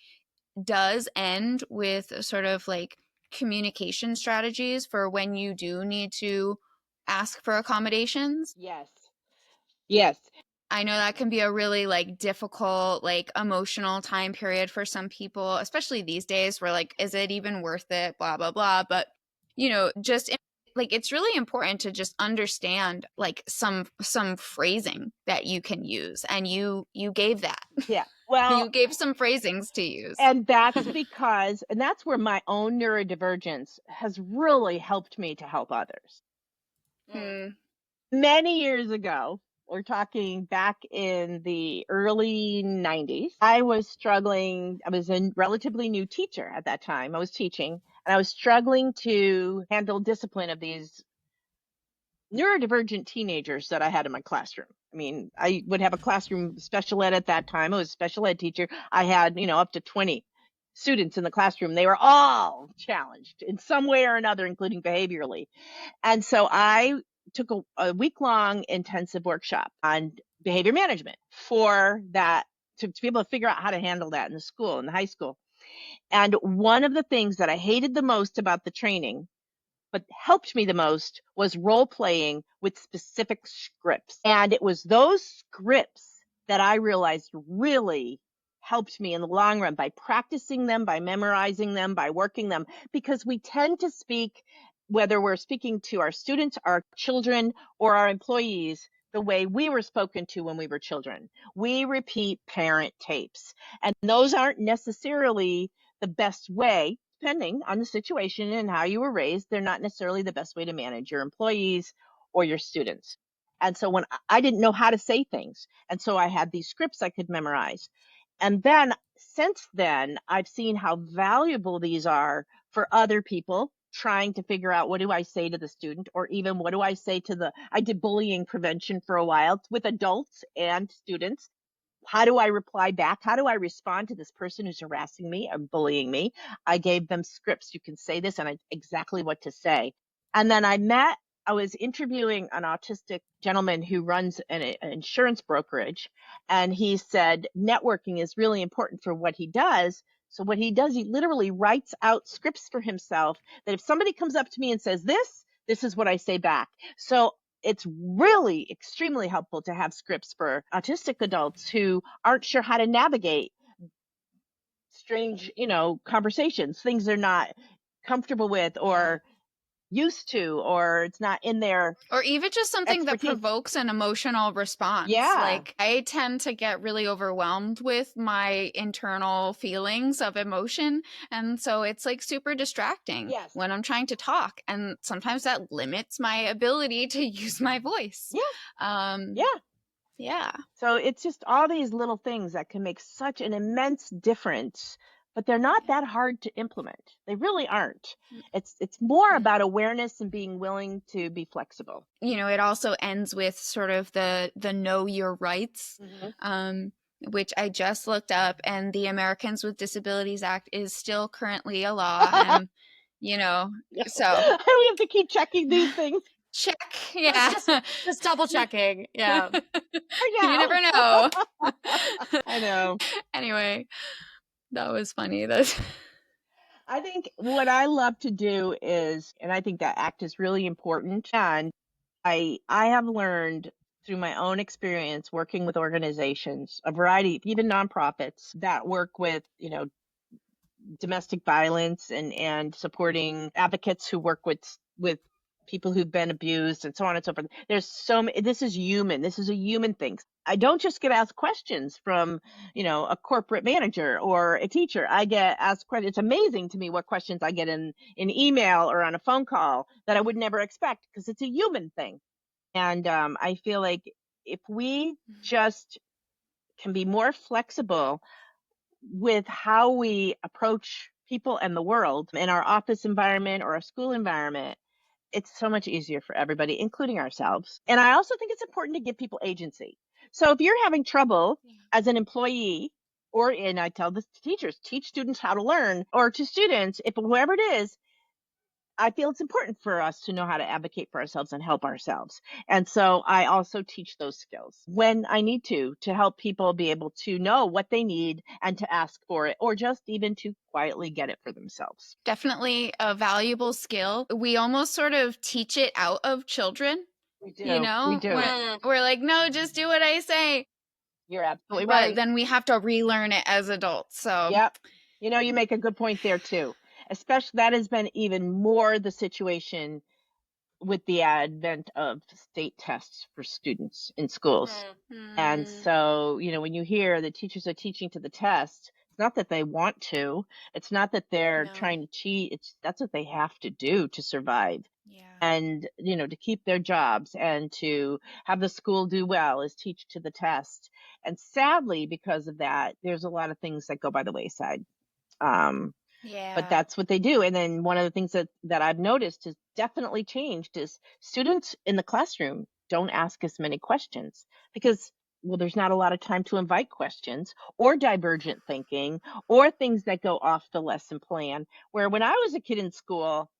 does end with a sort of like communication strategies for when you do need to ask for accommodations. Yes. Yes. I know that can be a really like difficult, like emotional time period for some people, especially these days where like, is it even worth it? Blah, blah, blah. But, just like it's really important to just understand like some phrasing that you can use. And you gave that. Yeah. Well, You gave some phrasings to use. and that's where my own neurodivergence has really helped me to help others. Mm. Hmm. Many years ago, we're talking back in the early 90s, I was struggling. I was a relatively new teacher at that time. I was teaching And I was struggling to handle discipline of these neurodivergent teenagers that I had in my classroom. I mean, I would have a classroom special ed at that time. I was a special ed teacher. I had, up to 20 students in the classroom. They were all challenged in some way or another, including behaviorally. And so I took a week-long intensive workshop on behavior management for that, to be able to figure out how to handle that in the school, in the high school. And one of the things that I hated the most about the training, but helped me the most, was role playing with specific scripts. And it was those scripts that I realized really helped me in the long run by practicing them, by memorizing them, by working them, because we tend to speak, whether we're speaking to our students, our children, or our employees, the way we were spoken to when we were children. We repeat parent tapes, and those aren't necessarily the best way. Depending on the situation and how you were raised, they're not necessarily the best way to manage your employees or your students. And so when I didn't know how to say things, and so I had these scripts I could memorize. And then since then, I've seen how valuable these are for other people trying to figure out, what do I say to the student, or even what do I say to I did bullying prevention for a while with adults and students. How do I reply back? How do I respond to this person who's harassing me or bullying me? I gave them scripts. You can say this, and exactly what to say. And then I was interviewing an autistic gentleman who runs an insurance brokerage. And he said networking is really important for what he does. So what he does, he literally writes out scripts for himself that if somebody comes up to me and says this is what I say back. So it's really extremely helpful to have scripts for autistic adults who aren't sure how to navigate strange, conversations, things they're not comfortable with or used to, or it's not in their Or even just something that expertise. provokes an emotional response. Yeah. Like, I tend to get really overwhelmed with my internal feelings of emotion. And so it's like super distracting when I'm trying to talk. And sometimes that limits my ability to use my voice. Yeah. So it's just all these little things that can make such an immense difference, but they're not that hard to implement. They really aren't. It's more about awareness and being willing to be flexible. It also ends with sort of the know your rights, which I just looked up, and the Americans with Disabilities Act is still currently a law. And, so we have to keep checking these things. Check. Yeah. Just double checking. Yeah. You never know. I know. Anyway, that was funny. I think what I love to do is, and I think that act is really important. And I have learned through my own experience working with organizations, a variety, even nonprofits that work with, domestic violence and supporting advocates who work with people who've been abused and so on and so forth. There's so many, this is human. This is a human thing. I don't just get asked questions from, a corporate manager or a teacher. I get asked questions. It's amazing to me what questions I get in email or on a phone call that I would never expect, because it's a human thing. And I feel like if we just can be more flexible with how we approach people and the world in our office environment or a school environment, it's so much easier for everybody, including ourselves. And I also think it's important to give people agency. So if you're having trouble as an employee, and I tell this to teachers, teach students how to learn, or to students, if whoever it is, I feel it's important for us to know how to advocate for ourselves and help ourselves. And so I also teach those skills when I need to help people be able to know what they need and to ask for it, or just even to quietly get it for themselves. Definitely a valuable skill. We almost sort of teach it out of children. We do. We do. We're like, no, just do what I say. You're absolutely right. But then we have to relearn it as adults. So yep. You make a good point there too. Especially that has been even more the situation with the advent of state tests for students in schools. And so, when you hear that teachers are teaching to the test, it's not that they want to, it's not that they're trying to cheat. That's what they have to do to survive. And, to keep their jobs and to have the school do well is teach to the test. And sadly, because of that, there's a lot of things that go by the wayside. But Yeah. that's what they do. And then one of the things that I've noticed has definitely changed is students in the classroom don't ask as many questions because, well, there's not a lot of time to invite questions or divergent thinking or things that go off the lesson plan. Where when I was a kid in school,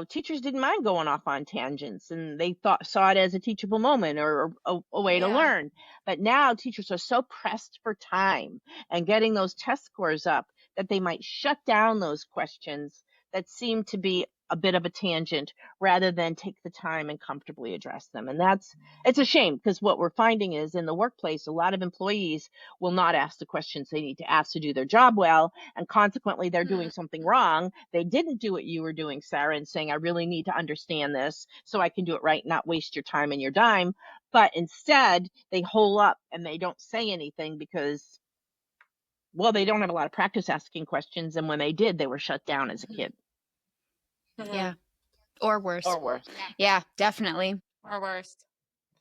teachers didn't mind going off on tangents and they saw it as a teachable moment or a way to Yeah. learn. But now teachers are so pressed for time and getting those test scores up that they might shut down those questions that seem to be a bit of a tangent rather than take the time and comfortably address them. And it's a shame because what we're finding is in the workplace, a lot of employees will not ask the questions they need to ask to do their job well, and consequently they're doing something wrong. They didn't do what you were doing, Sarah, and saying, I really need to understand this so I can do it right, not waste your time and your dime. But instead, they hole up and they don't say anything because, well, they don't have a lot of practice asking questions. And when they did, they were shut down as a kid. Yeah. Or worse. Or worse. Yeah, definitely. Or worse.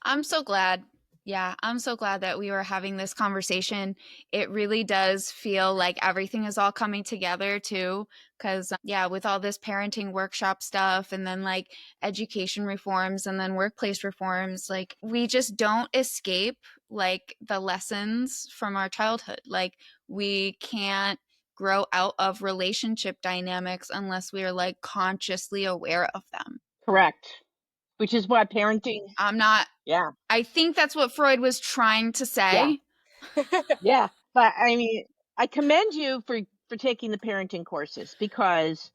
I'm so glad. Yeah, I'm so glad that we were having this conversation. It really does feel like everything is all coming together too. Because, yeah, with all this parenting workshop stuff and then like education reforms and then workplace reforms, like we just don't escape like the lessons from our childhood. Like we can't grow out of relationship dynamics unless we are like consciously aware of them. Correct. Which is why parenting. I'm not Yeah. I think that's what Freud was trying to say. Yeah. But I mean, I commend you for taking the parenting courses because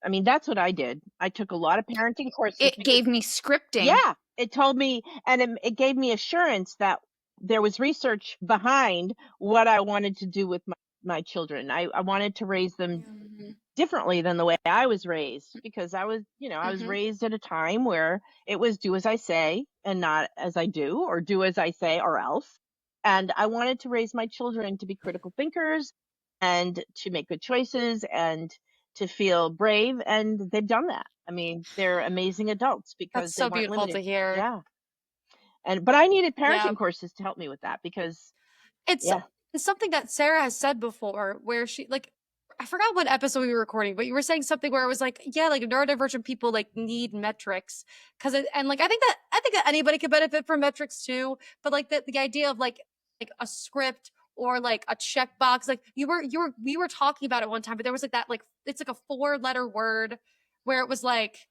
I mean, that's what I did. I took a lot of parenting courses It because, gave me scripting. yeah, it told me, and it gave me assurance that there was research behind what I wanted to do with my children. I wanted to raise them differently than the way I was raised because I was raised at a time where it was do as I say and not as I do, or do as I say or else. And I wanted to raise my children to be critical thinkers and to make good choices and to feel brave. And they've done that. I mean, they're amazing adults because That's they so weren't beautiful to limited. hear. Yeah. But I needed Yeah. parenting courses to help me with that because, It's yeah. it's something that Sarah has said before where she like I forgot what episode we were recording, but you were saying something where it was like, yeah, like neurodivergent people like need metrics because and like I think that anybody could benefit from metrics too, but like the idea of like a script or like a checkbox, like we were talking about it one time, but there was like that like it's like a 4-letter word where it was like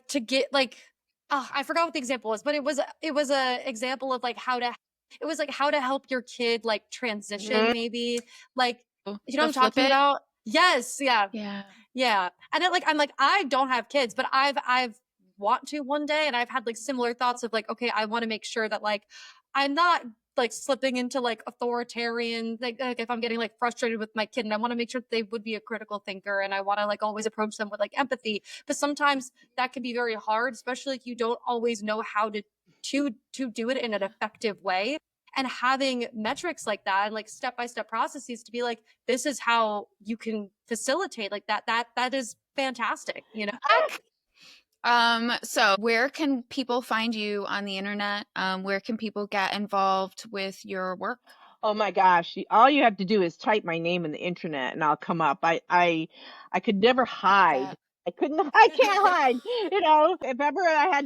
to get like oh, I forgot what the example was, but it was a example of like how to it was like how to help your kid like transition maybe like you know what I'm talking about? Yes, yeah. Yeah. Yeah. And it, like I'm like I don't have kids, but I've want to one day and I've had like similar thoughts of like okay, I want to make sure that like I'm not like slipping into like authoritarian like if I'm getting like frustrated with my kid and I want to make sure that they would be a critical thinker and I want to like always approach them with like empathy, but sometimes that can be very hard, especially if you don't always know how to do it in an effective way. And having metrics like that and like step-by-step processes to be like this is how you can facilitate like that is fantastic, you know. So where can people find you on the internet? Where can people get involved with your work? Oh my gosh, all you have to do is type my name in the internet and I'll come up. I could never hide. I couldn't I can't hide. If ever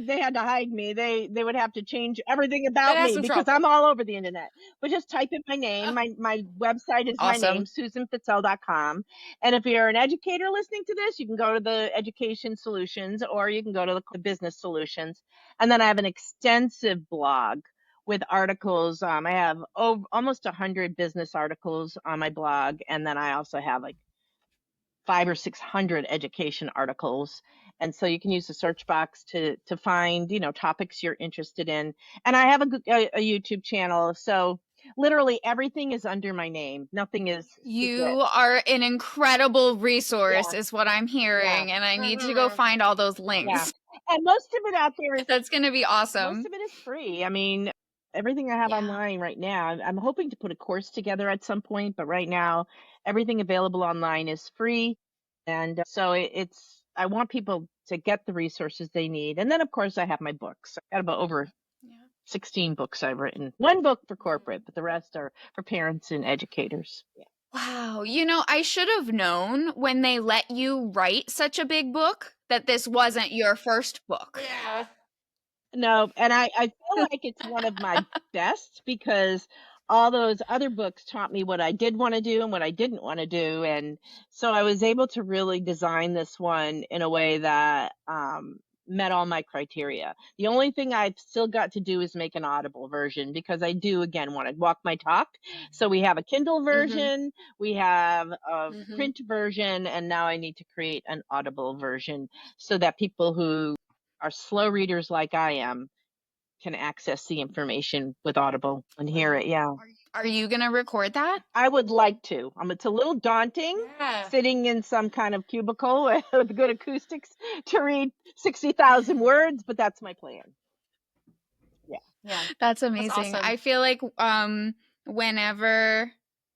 they had to hide me, they would have to change everything That about has me some because trouble. I'm all over the internet. But just type in my name. My website is my name, Awesome. susanfitzell.com. And if you're an educator listening to this, you can go to the education solutions or you can go to the business solutions. And then I have an extensive blog with articles. I have almost 100 business articles on my blog, and then I also have like 500 or 600 education articles. And so you can use the search box to find topics you're interested in. And I have a YouTube channel, so literally everything is under my name. Nothing is secret. You are an incredible resource, Yeah. is what I'm hearing, Yeah. and I need to go find all those Yeah. links. And most of it out there is That's going to be most awesome. of it is free. I mean, everything I have Yeah. online right now, I'm hoping to put a course together at some point, but right now, everything available online is free. And so I want people to get the resources they need. And then, of course, I have my books. I got about over 16 books I've written. One book for corporate, but the rest are for parents and educators. Yeah. Wow. You know, I should have known when they let you write such a big book that this wasn't your first book. Yeah. No, and I feel like it's one of my best because all those other books taught me what I did want to do and what I didn't want to do. And so I was able to really design this one in a way that met all my criteria. The only thing I've still got to do is make an Audible version because I do, again, want to walk my talk. So we have a Kindle Mm-hmm. version, we have a Mm-hmm. print version, and now I need to create an Audible version so that people who are slow readers like I am can access the information with Audible and hear it. Yeah. Are you going to record that? I would like to. It's a little daunting Yeah. sitting in some kind of cubicle with good acoustics to read 60,000 words, but that's my plan. Yeah. Yeah. That's amazing. awesome. I feel like whenever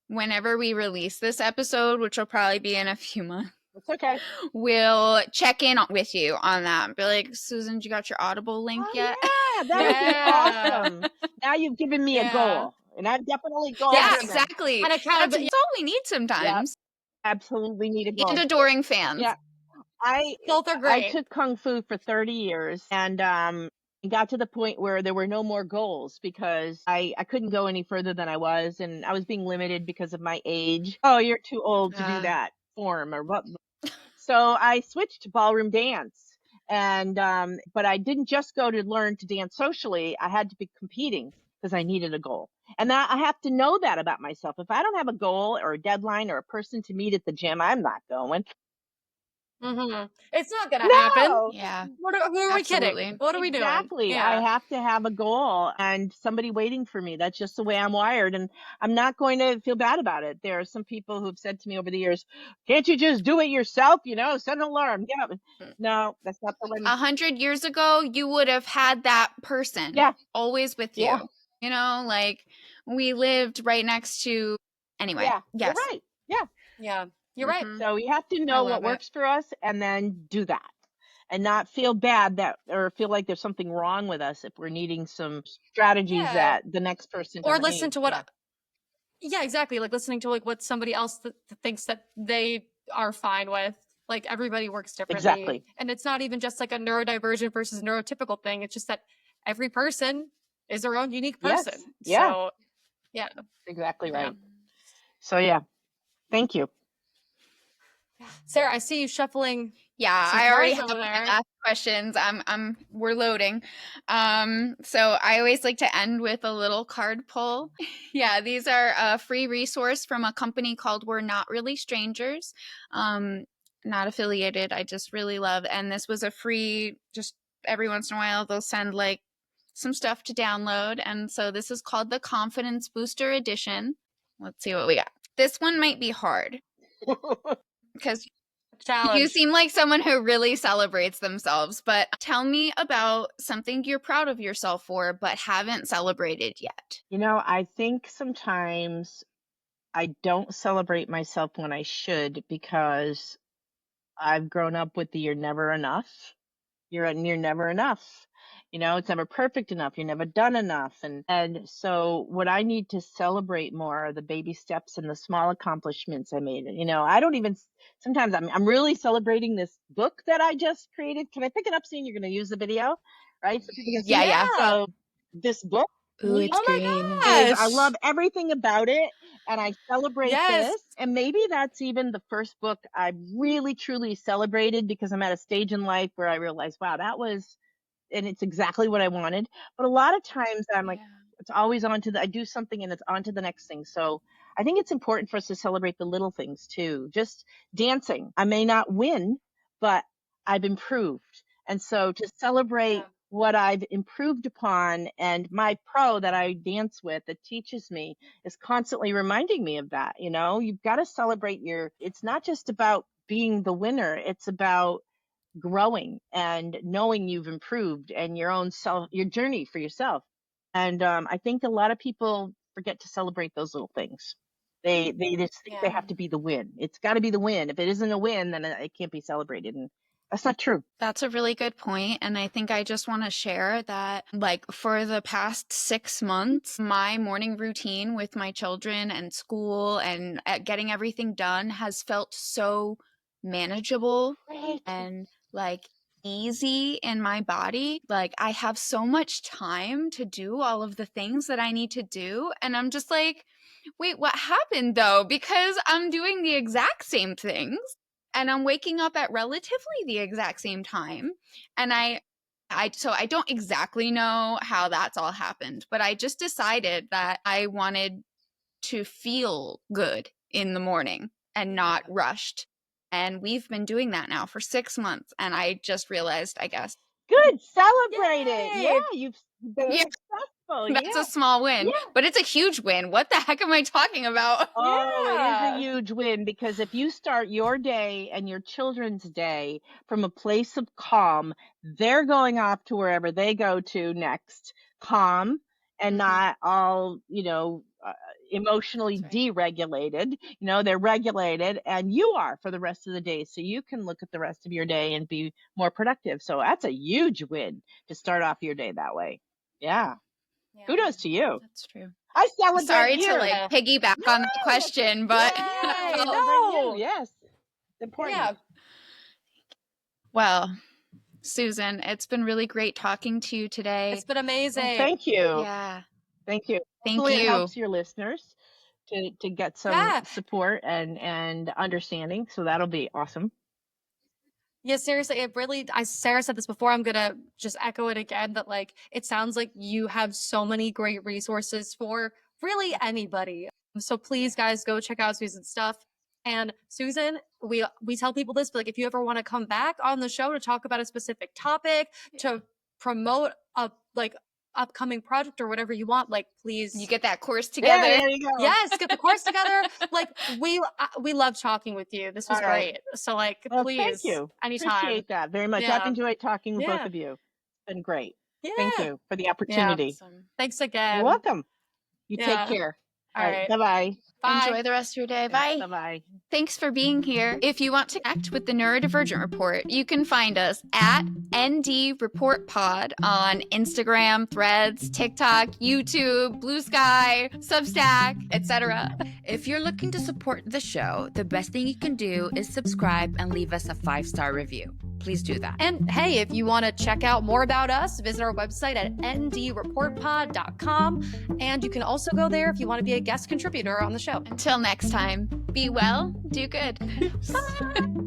we release this episode, which will probably be in a few months, It's okay. we'll check in with you on that. Be like, Susan, you got your Audible link Oh, yet? yeah, that would be Yeah. awesome. Now you've given me a Yeah. goal, and I've definitely goal Yeah, driven. exactly. And That's accountability. all we need sometimes. Absolutely need a And goal. adoring fans. Yeah. Both are I great. took Kung Fu for 30 years and it got to the point where there were no more goals because I couldn't go any further than I was, and I was being limited because of my age. Oh, you're too old to do that form or what. So I switched to ballroom dance. And but I didn't just go to learn to dance socially. I had to be competing because I needed a goal. And that I have to know that about myself. If I don't have a goal or a deadline or a person to meet at the gym, I'm not going. Mm-hmm. It's not gonna happen. No. Yeah. Who are we kidding? Absolutely. What are we doing? Exactly. I Yeah. have to have a goal and somebody waiting for me. That's just the way I'm wired. And I'm not going to feel bad about it. There are some people who've said to me over the years, can't you just do it yourself? Set an alarm. Get up. No, that's not the way. 100 years ago, you would have had that person Yeah. always with you. Yeah. You know, like we lived right next to. Anyway, Yeah. yes. You're right. Yeah. Yeah. You're right. Mhm. So we have to know what love it. works for us and then do that and not feel bad that or feel like there's something wrong with us if we're needing some strategies Yeah. that the next person Or doesn't listen need. to what. Yeah, exactly. Like listening to like what somebody else thinks that they are fine with. Like everybody works differently. Exactly. And it's not even just like a neurodivergent versus neurotypical thing. It's just that every person is their own unique Yes. person. Yeah. So, yeah. Exactly Yeah. right. So yeah, thank you. Sarah, I see you shuffling. Yeah, some I already cards have over my there. last questions. We're loading. So I always like to end with a little card pull. Yeah, these are a free resource from a company called We're Not Really Strangers. Not affiliated. I just really love. And this was a free, just every once in a while they'll send like some stuff to download. And so this is called the Confidence Booster Edition. Let's see what we got. This one might be hard because Challenge. you seem like someone who really celebrates themselves, but tell me about something you're proud of yourself for, but haven't celebrated yet. I think sometimes I don't celebrate myself when I should because I've grown up with the you're never enough. You're never enough. It's never perfect enough. You're never done enough. And so what I need to celebrate more are the baby steps and the small accomplishments I made. I don't even sometimes I'm really celebrating this book that I just created. Can I pick it up seeing you're going to use the video? Right? So people can see it? Yeah. So this book Ooh, it's Oh my green. gosh. I love everything about it and I celebrate Yes. this. And maybe that's even the first book I really truly celebrated because I'm at a stage in life where I realized, wow, and it's exactly what I wanted. But a lot of times I'm like, it's always I do something and it's on to the next thing. So I think it's important for us to celebrate the little things too. Just dancing. I may not win, but I've improved. And so to celebrate what I've improved upon and my pro that I dance with that teaches me is constantly reminding me of that. You've got to celebrate it's not just about being the winner. It's about growing and knowing you've improved and your journey for yourself. And I think a lot of people forget to celebrate those little things. They just think they have to be the win. It's got to be the win. If it isn't a win, then it can't be celebrated. And That's not true. That's a really good point. And I think I just want to share that, like, for the past 6 months, my morning routine with my children and school and getting everything done has felt so manageable Right. and like easy in my body. Like, I have so much time to do all of the things that I need to do. And I'm just like, wait, what happened though? Because I'm doing the exact same things and I'm waking up at relatively the exact same time. And so I don't exactly know how that's all happened, but I just decided that I wanted to feel good in the morning and not rushed. And we've been doing that now for 6 months. And I just realized, I guess, Good. Celebrate it. Yay! Yeah, you've been Yeah. successful. that's Yeah. a small win, Yeah. but it's a huge win. What the heck am I talking about? Oh, it is Yeah. a huge win, because if you start your day and your children's day from a place of calm, they're going off to wherever they go to next, calm and Mhm. not all, emotionally That's right. deregulated. They're regulated, and you are for the rest of the day. So you can look at the rest of your day and be more productive. So that's a huge win to start off your day that way. Yeah. Yeah. Kudos to you. That's true. I celebrate Sorry you. to like Yeah. piggyback on that No, question, but Yay! celebrate No. you. Yes. Important. Yeah. well, Susan, it's been really great talking to you today. It's been Well, amazing. thank you. Yeah. Thank you. Thank Hopefully it you. helps your listeners to get some Yeah. support and understanding. So that'll be awesome. Yeah, seriously, it really, Sarah said this before, I'm gonna just echo it again, that like, it sounds like you have so many great resources for really anybody. So please, guys, go check out Susan's stuff. And Susan, we tell people this, but like, if you ever want to come back on the show to talk about a specific topic, to promote a like upcoming project or whatever you want, like, please. You get that course Yeah, together. there you go. Yes, get the course together. Like, we love talking with you. This was All right. great. So like, Well, please, thank you. anytime. Appreciate that very much. I've Yeah. enjoyed talking with both Yeah. of you. It's been great. Yeah. Thank you for the opportunity. Awesome. Thanks again. You're welcome. You Yeah. take care. All right. Bye-bye. Bye. Enjoy the rest of your day. Bye. Bye-bye. Thanks for being here. If you want to connect with the Neurodivergent Report, you can find us at ND Report Pod on Instagram, Threads, TikTok, YouTube, Blue Sky, Substack, etc. If you're looking to support the show, the best thing you can do is subscribe and leave us a 5-star review. Please do that. And hey, if you want to check out more about us, visit our website at ndreportpod.com. And you can also go there if you want to be a guest contributor on the show. Until next time, be well, do good. Bye.